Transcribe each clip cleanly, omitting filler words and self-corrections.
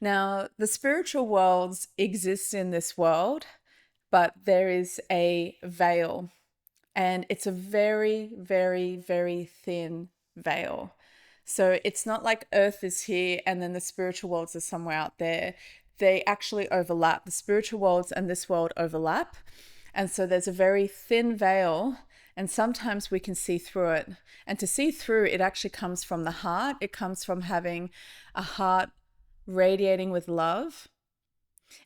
Now, the spiritual worlds exist in this world, but there is a veil, and it's a very, very, very thin veil. So it's not like Earth is here and then the spiritual worlds are somewhere out there. They actually overlap. The spiritual worlds and this world overlap. And so there's a very thin veil, and sometimes we can see through it. And to see through, it actually comes from the heart. It comes from having a heart radiating with love.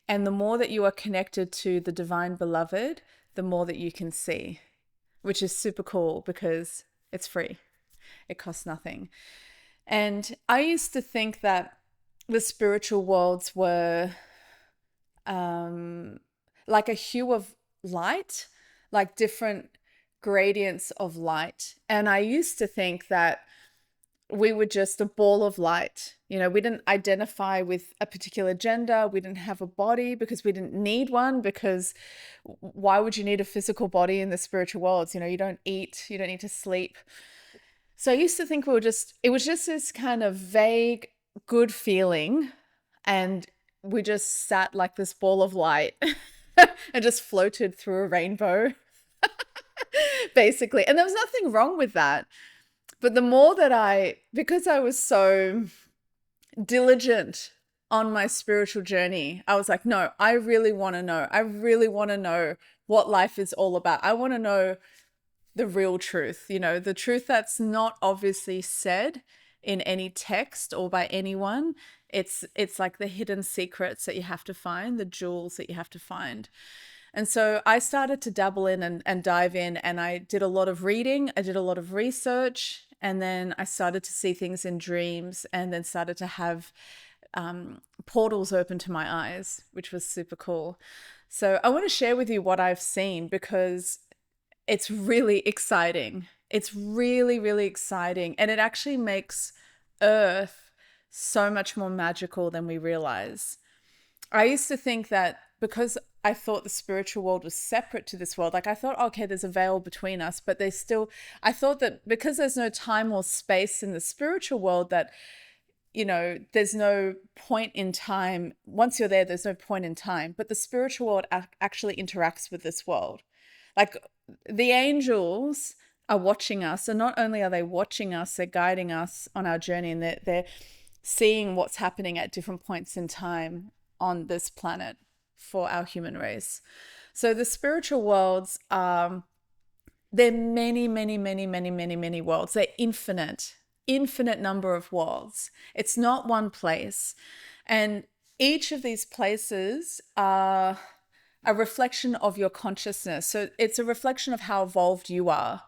And the more that you are connected to the divine beloved, the more that you can see, which is super cool because it's free. It costs nothing. And I used to think that the spiritual worlds were like a hue of light, like different gradients of light. And I used to think that we were just a ball of light. You know, we didn't identify with a particular gender. We didn't have a body because we didn't need one, because why would you need a physical body in the spiritual worlds? You know, you don't eat, you don't need to sleep. So I used to think it was just this kind of vague, good feeling. And we just sat like this ball of light and just floated through a rainbow, basically. And there was nothing wrong with that. But the more that because I was so diligent on my spiritual journey, I was like, no, I really want to know. I really want to know what life is all about. I want to know the real truth, you know, the truth that's not obviously said in any text or by anyone. It's like the hidden secrets that you have to find, the jewels that you have to find. And so I started to dabble in and dive in, and I did a lot of reading. I did a lot of research, and then I started to see things in dreams, and then started to have portals open to my eyes, which was super cool. So I want to share with you what I've seen because it's really exciting. It's really, really exciting. And it actually makes Earth so much more magical than we realize. I used to think that because I thought the spiritual world was separate to this world, like I thought, okay, there's a veil between us, but I thought that because there's no time or space in the spiritual world, that, you know, there's no point in time. Once you're there, there's no point in time. But the spiritual world actually interacts with this world. Like the angels are watching us, and not only are they watching us, they're guiding us on our journey, and they're seeing what's happening at different points in time on this planet for our human race. So the spiritual worlds are, they're many, many, many, many, many, many worlds. They're infinite number of worlds. It's not one place. And each of these places are a reflection of your consciousness. So it's a reflection of how evolved you are.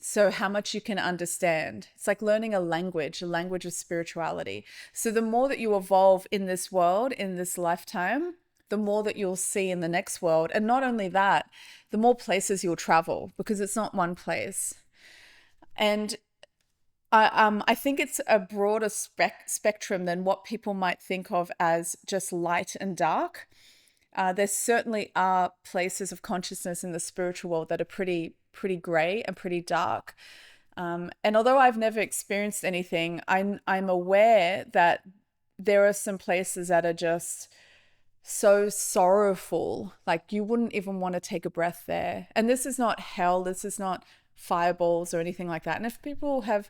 So how much you can understand. It's like learning a language of spirituality. So the more that you evolve in this world, in this lifetime, the more that you'll see in the next world. And not only that, the more places you'll travel, because it's not one place. And I think it's a broader spectrum than what people might think of as just light and dark. There certainly are places of consciousness in the spiritual world that are pretty gray and pretty dark. And although I've never experienced anything, I'm aware that there are some places that are just so sorrowful, like you wouldn't even want to take a breath there. And this is not hell, this is not fireballs or anything like that. And if people have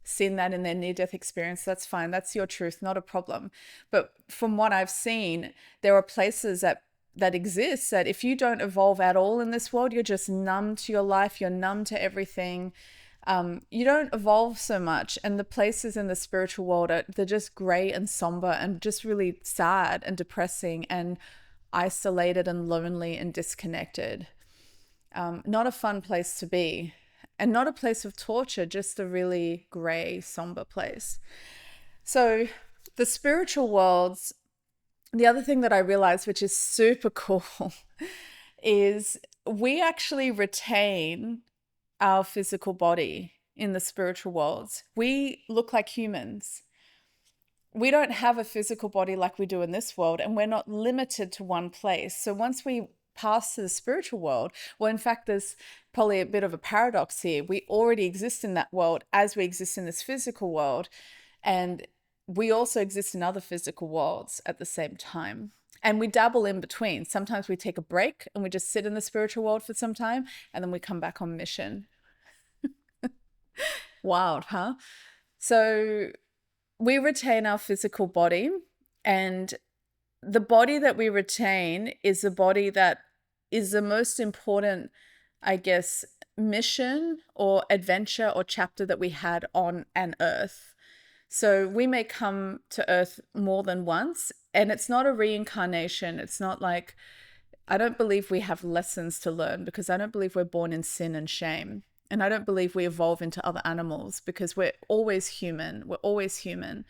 seen that in their near-death experience, that's fine. That's your truth, not a problem. But from what I've seen, there are places that exist that if you don't evolve at all in this world, you're just numb to your life, you're numb to everything. You don't evolve so much. And the places in the spiritual world they're just gray and somber and just really sad and depressing and isolated and lonely and disconnected. Not a fun place to be, and not a place of torture, just a really gray, somber place. So the spiritual worlds, the other thing that I realized, which is super cool, is we actually retain our physical body in the spiritual worlds. We look like humans. We don't have a physical body like we do in this world, and we're not limited to one place. So once we pass to the spiritual world, well, in fact, there's probably a bit of a paradox here. We already exist in that world as we exist in this physical world. And we also exist in other physical worlds at the same time. And we dabble in between. Sometimes we take a break and we just sit in the spiritual world for some time, and then we come back on mission. Wild, huh? So we retain our physical body, and the body that we retain is the body that is the most important, I guess, mission or adventure or chapter that we had on an earth. So we may come to earth more than once, and it's not a reincarnation. It's not like, I don't believe we have lessons to learn, because I don't believe we're born in sin and shame. And I don't believe we evolve into other animals, because we're always human. We're always human.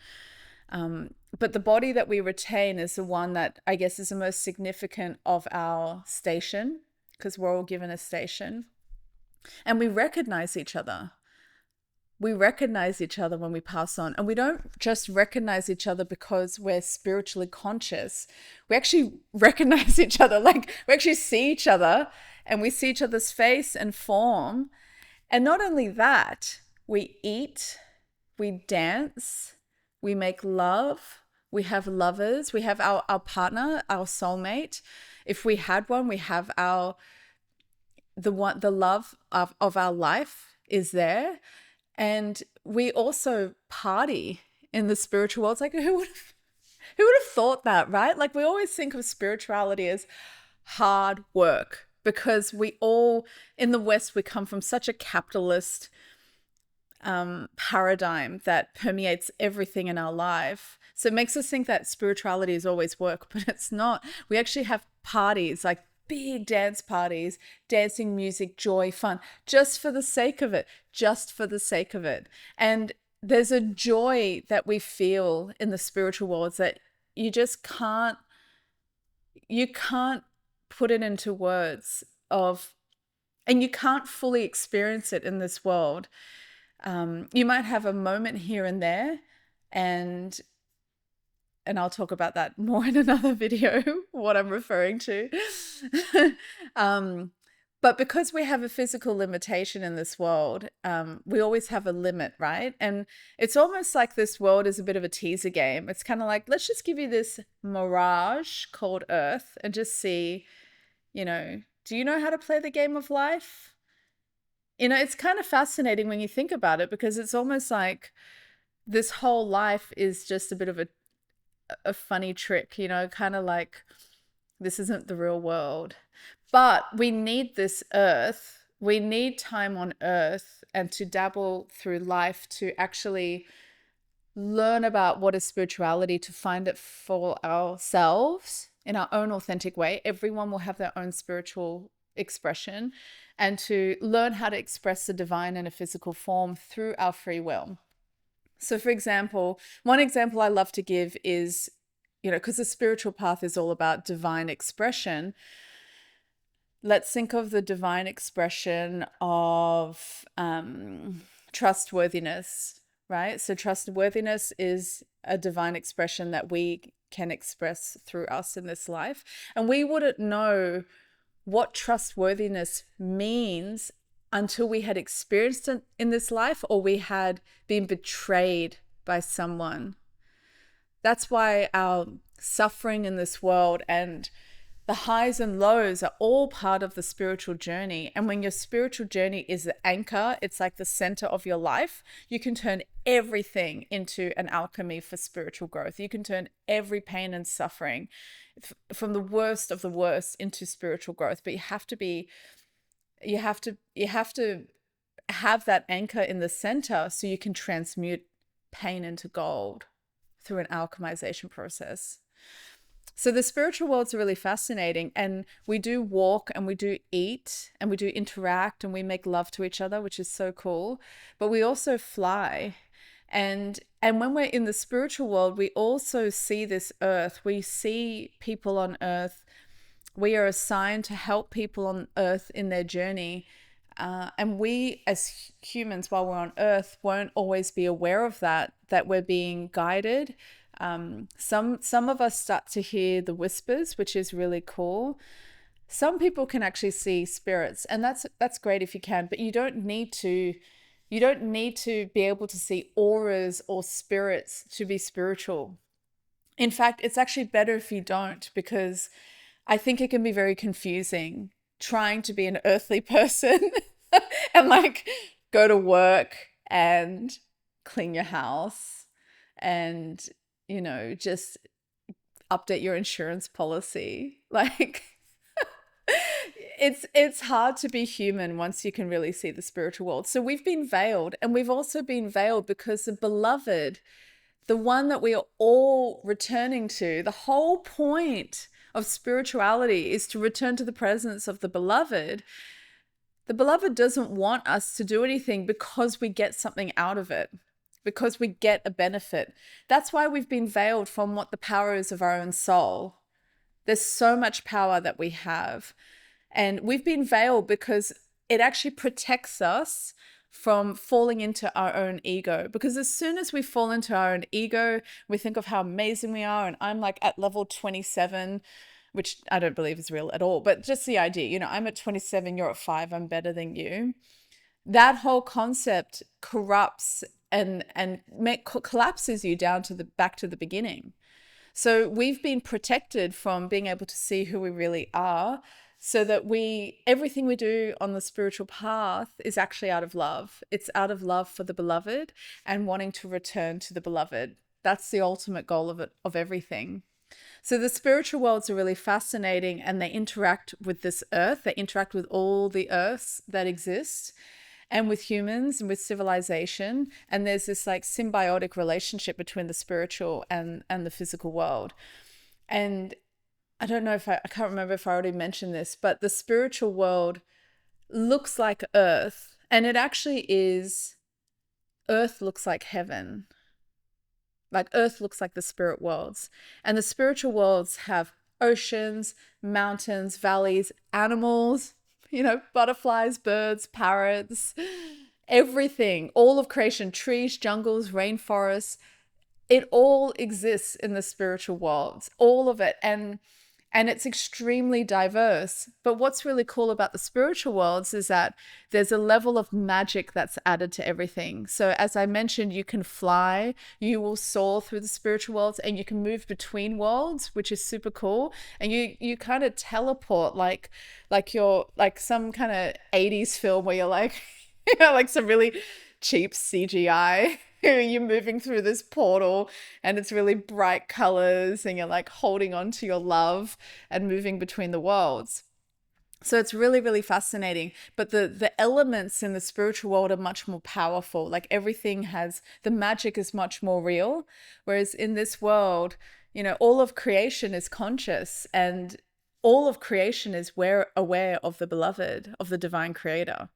But the body that we retain is the one that I guess is the most significant of our station, because we're all given a station. And we recognize each other. We recognize each other when we pass on. And we don't just recognize each other because we're spiritually conscious. We actually recognize each other. Like, we actually see each other, and we see each other's face and form. And not only that, we eat, we dance, we make love, we have lovers, we have our partner, our soulmate. If we had one, we have the love of our life is there. And we also party in the spiritual world. It's like, who would have thought that, right? Like, we always think of spirituality as hard work, because we all, in the West, we come from such a capitalist paradigm that permeates everything in our life. So it makes us think that spirituality is always work, but it's not. We actually have parties, like big dance parties, dancing, music, joy, fun, just for the sake of it, just for the sake of it. And there's a joy that we feel in the spiritual worlds that you just can't put it into words of, and you can't fully experience it in this world. You might have a moment here and there, and I'll talk about that more in another video, what I'm referring to. But because we have a physical limitation in this world, we always have a limit, right? And it's almost like this world is a bit of a teaser game. It's kind of like, let's just give you this mirage called Earth and just see, do you know how to play the game of life? It's kind of fascinating when you think about it, because it's almost like this whole life is just a bit of a funny trick, kind of like, this isn't the real world. But we need this earth. We need time on earth and to dabble through life to actually learn about what is spirituality, to find it for ourselves in our own authentic way. Everyone will have their own spiritual expression, and to learn how to express the divine in a physical form through our free will. So, for example, one example I love to give is, because the spiritual path is all about divine expression. Let's think of the divine expression of trustworthiness, right? So trustworthiness is a divine expression that we can express through us in this life. And we wouldn't know what trustworthiness means until we had experienced it in this life, or we had been betrayed by someone. That's why our suffering in this world and the highs and lows are all part of the spiritual journey. And when your spiritual journey is the anchor, it's like the center of your life, you can turn everything into an alchemy for spiritual growth. You can turn every pain and suffering from the worst of the worst into spiritual growth. But you have to have that anchor in the center so you can transmute pain into gold through an alchemization process. So the spiritual worlds are really fascinating, and we do walk and we do eat and we do interact and we make love to each other, which is so cool. But we also fly. And when we're in the spiritual world, we also see this earth. We see people on earth. We are assigned to help people on earth in their journey. And we as humans, while we're on earth, won't always be aware of that we're being guided. Some of us start to hear the whispers, which is really cool. Some people can actually see spirits, and that's great if you can, but you don't need to You don't need to be able to see auras or spirits to be spiritual. In fact, it's actually better if you don't, because I think it can be very confusing trying to be an earthly person and like go to work and clean your house and, just update your insurance policy. Like it's hard to be human once you can really see the spiritual world. So we've been veiled, and we've also been veiled because the beloved, the one that we are all returning to, the whole point of spirituality is to return to the presence of the beloved. The beloved doesn't want us to do anything because we get something out of it, because we get a benefit. That's why we've been veiled from what the power is of our own soul. There's so much power that we have. And we've been veiled because it actually protects us from falling into our own ego. Because as soon as we fall into our own ego, we think of how amazing we are. And I'm like at level 27, which I don't believe is real at all. But just the idea, I'm at 27, you're at 5, I'm better than you. That whole concept corrupts and collapses you down to back to the beginning. So we've been protected from being able to see who we really are, so that everything we do on the spiritual path is actually out of love. It's out of love for the beloved and wanting to return to the beloved. That's the ultimate goal of everything. So the spiritual worlds are really fascinating, and they interact with this earth. They interact with all the earths that exist, and with humans and with civilization. And there's this like symbiotic relationship between the spiritual and the physical world. And I don't know if I can't remember if I already mentioned this, but the spiritual world looks like Earth, and it actually is. Earth looks like heaven. Like Earth looks like the spirit worlds. And the spiritual worlds have oceans, mountains, valleys, animals, butterflies, birds, parrots, everything, all of creation, trees, jungles, rainforests. It all exists in the spiritual worlds, all of it. And it's extremely diverse. But what's really cool about the spiritual worlds is that there's a level of magic that's added to everything. So as I mentioned, you can fly, you will soar through the spiritual worlds, and you can move between worlds, which is super cool. And you kind of teleport like you're like some kind of 80s film where you're like, like some really cheap CGI. You're moving through this portal and it's really bright colors, and you're like holding on to your love and moving between the worlds. So it's really, really fascinating. But the elements in the spiritual world are much more powerful. Like everything the magic is much more real. Whereas in this world, all of creation is conscious, and all of creation is aware of the beloved, of the divine creator.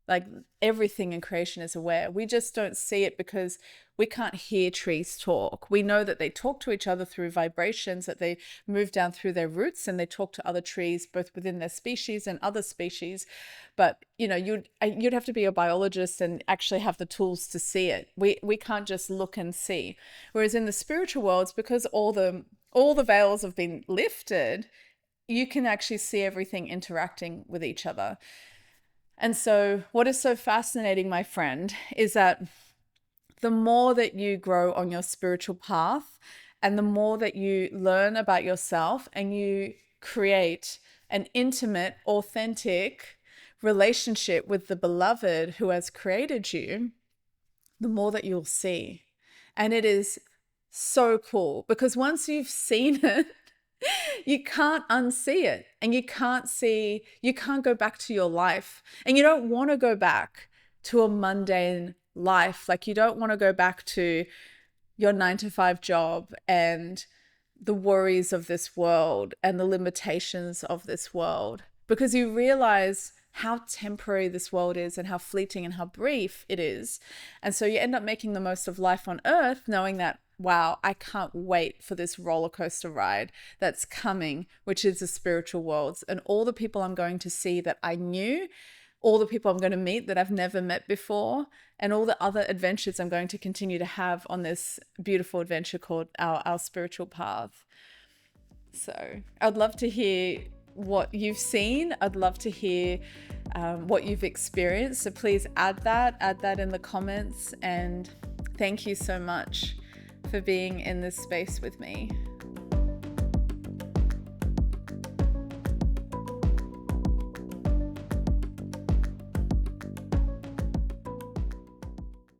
Like everything in creation is aware. We just don't see it because we can't hear trees talk. We know that they talk to each other through vibrations, that they move down through their roots, and they talk to other trees, both within their species and other species. But, you'd have to be a biologist and actually have the tools to see it. We can't just look and see. Whereas in the spiritual worlds, because all the veils have been lifted, you can actually see everything interacting with each other. And so what is so fascinating, my friend, is that the more that you grow on your spiritual path, and the more that you learn about yourself and you create an intimate, authentic relationship with the beloved who has created you, the more that you'll see. And it is so cool, because once you've seen it, you can't unsee it, and you can't go back to your life, and you don't want to go back to a mundane life. Like you don't want to go back to your 9-to-5 job and the worries of this world and the limitations of this world, because you realize how temporary this world is and how fleeting and how brief it is. And so you end up making the most of life on earth, knowing that, wow, I can't wait for this roller coaster ride that's coming, which is the spiritual worlds, and all the people I'm going to see that I knew, all the people I'm going to meet that I've never met before, and all the other adventures I'm going to continue to have on this beautiful adventure called our spiritual path. So I'd love to hear what you've seen. I'd love to hear what you've experienced. So please add that in the comments. And thank you so much for being in this space with me.